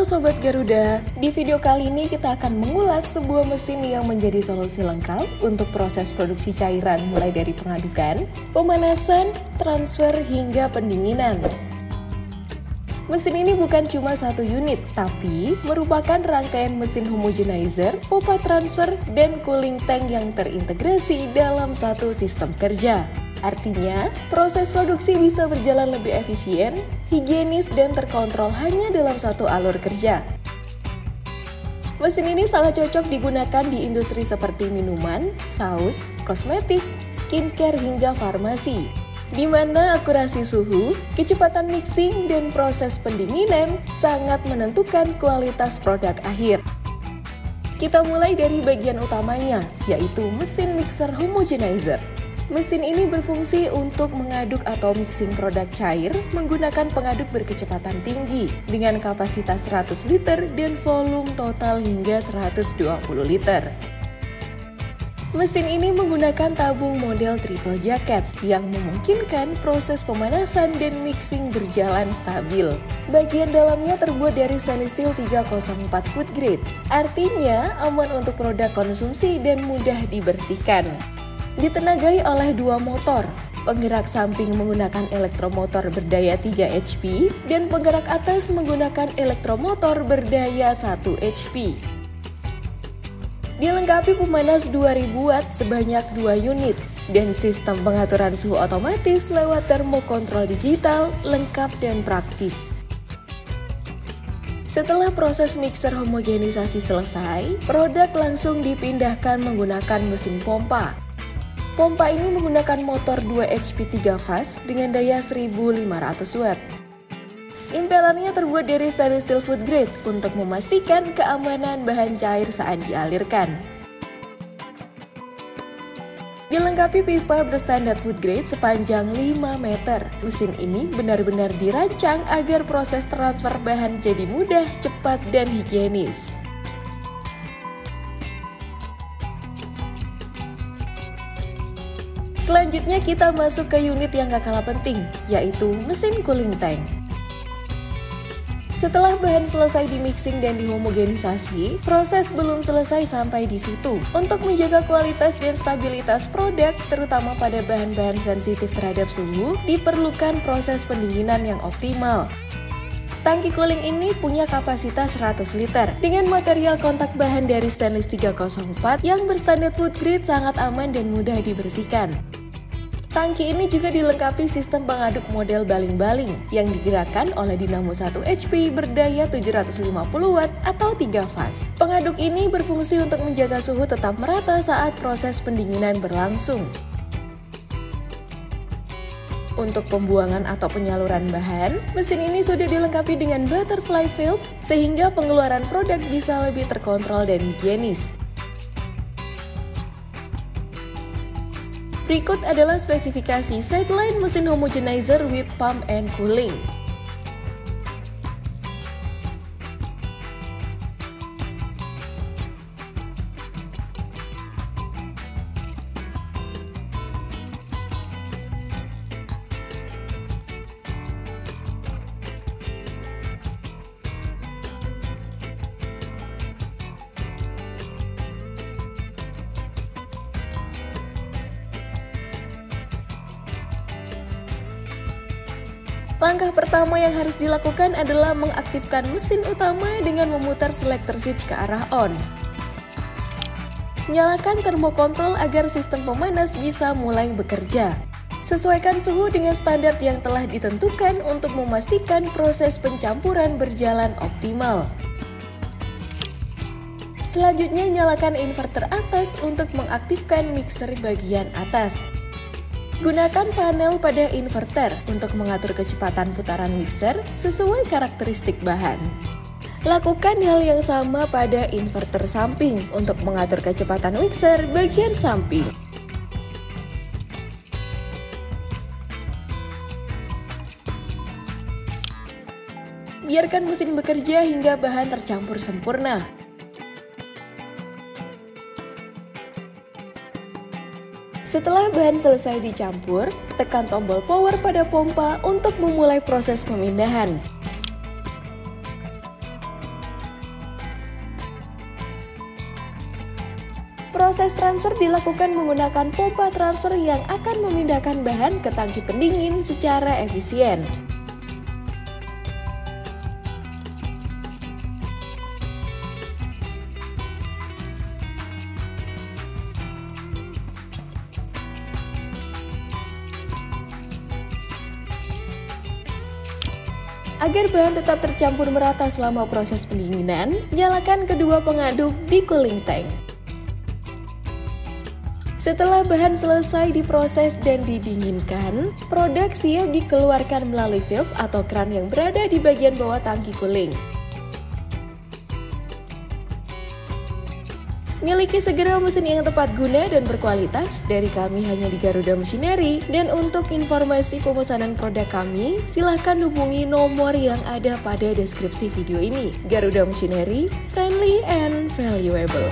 Halo Sobat Garuda, di video kali ini kita akan mengulas sebuah mesin yang menjadi solusi lengkap untuk proses produksi cairan mulai dari pengadukan, pemanasan, transfer, hingga pendinginan. Mesin ini bukan cuma satu unit, tapi merupakan rangkaian mesin homogenizer, pompa transfer, dan cooling tank yang terintegrasi dalam satu sistem kerja. Artinya, proses produksi bisa berjalan lebih efisien, higienis, dan terkontrol hanya dalam satu alur kerja. Mesin ini sangat cocok digunakan di industri seperti minuman, saus, kosmetik, skincare, hingga farmasi, di mana akurasi suhu, kecepatan mixing, dan proses pendinginan sangat menentukan kualitas produk akhir. Kita mulai dari bagian utamanya, yaitu mesin mixer homogenizer. Mesin ini berfungsi untuk mengaduk atau mixing produk cair menggunakan pengaduk berkecepatan tinggi dengan kapasitas 100 liter dan volume total hingga 120 liter. Mesin ini menggunakan tabung model triple jacket yang memungkinkan proses pemanasan dan mixing berjalan stabil. Bagian dalamnya terbuat dari stainless steel 304 food grade, artinya aman untuk produk konsumsi dan mudah dibersihkan. Ditenagai oleh dua motor, penggerak samping menggunakan elektromotor berdaya 3 HP dan penggerak atas menggunakan elektromotor berdaya 1 HP. Dilengkapi pemanas 2000 watt sebanyak 2 unit dan sistem pengaturan suhu otomatis lewat termokontrol digital lengkap dan praktis. Setelah proses mixer homogenisasi selesai, produk langsung dipindahkan menggunakan mesin pompa. Pompa ini menggunakan motor 2 HP 3 fas dengan daya 1500 watt. Impelannya terbuat dari stainless steel food grade untuk memastikan keamanan bahan cair saat dialirkan. Dilengkapi pipa berstandar food grade sepanjang 5 meter. Mesin ini benar-benar dirancang agar proses transfer bahan jadi mudah, cepat, dan higienis. Selanjutnya kita masuk ke unit yang gak kalah penting, yaitu mesin cooling tank. Setelah bahan selesai dimixing dan dihomogenisasi, proses belum selesai sampai di situ. Untuk menjaga kualitas dan stabilitas produk, terutama pada bahan-bahan sensitif terhadap suhu, diperlukan proses pendinginan yang optimal. Tangki cooling ini punya kapasitas 100 liter. Dengan material kontak bahan dari stainless 304 yang berstandar food grade sangat aman dan mudah dibersihkan. Tangki ini juga dilengkapi sistem pengaduk model baling-baling yang digerakkan oleh dinamo 1 HP berdaya 750 watt atau 3 fas. Pengaduk ini berfungsi untuk menjaga suhu tetap merata saat proses pendinginan berlangsung. Untuk pembuangan atau penyaluran bahan, mesin ini sudah dilengkapi dengan butterfly valve sehingga pengeluaran produk bisa lebih terkontrol dan higienis. Berikut adalah spesifikasi sideline mesin homogenizer with pump and cooling. Langkah pertama yang harus dilakukan adalah mengaktifkan mesin utama dengan memutar selector switch ke arah on. Nyalakan termokontrol agar sistem pemanas bisa mulai bekerja. Sesuaikan suhu dengan standar yang telah ditentukan untuk memastikan proses pencampuran berjalan optimal. Selanjutnya nyalakan inverter atas untuk mengaktifkan mixer bagian atas. Gunakan panel pada inverter untuk mengatur kecepatan putaran mixer sesuai karakteristik bahan. Lakukan hal yang sama pada inverter samping untuk mengatur kecepatan mixer bagian samping. Biarkan mesin bekerja hingga bahan tercampur sempurna. Setelah bahan selesai dicampur, tekan tombol power pada pompa untuk memulai proses pemindahan. Proses transfer dilakukan menggunakan pompa transfer yang akan memindahkan bahan ke tangki pendingin secara efisien. Agar bahan tetap tercampur merata selama proses pendinginan, nyalakan kedua pengaduk di cooling tank. Setelah bahan selesai diproses dan didinginkan, produk siap dikeluarkan melalui valve atau kran yang berada di bagian bawah tangki cooling. Miliki segera mesin yang tepat guna dan berkualitas dari kami hanya di Garuda Machinery. Dan untuk informasi pemesanan produk kami, silahkan hubungi nomor yang ada pada deskripsi video ini. Garuda Machinery, friendly and valuable.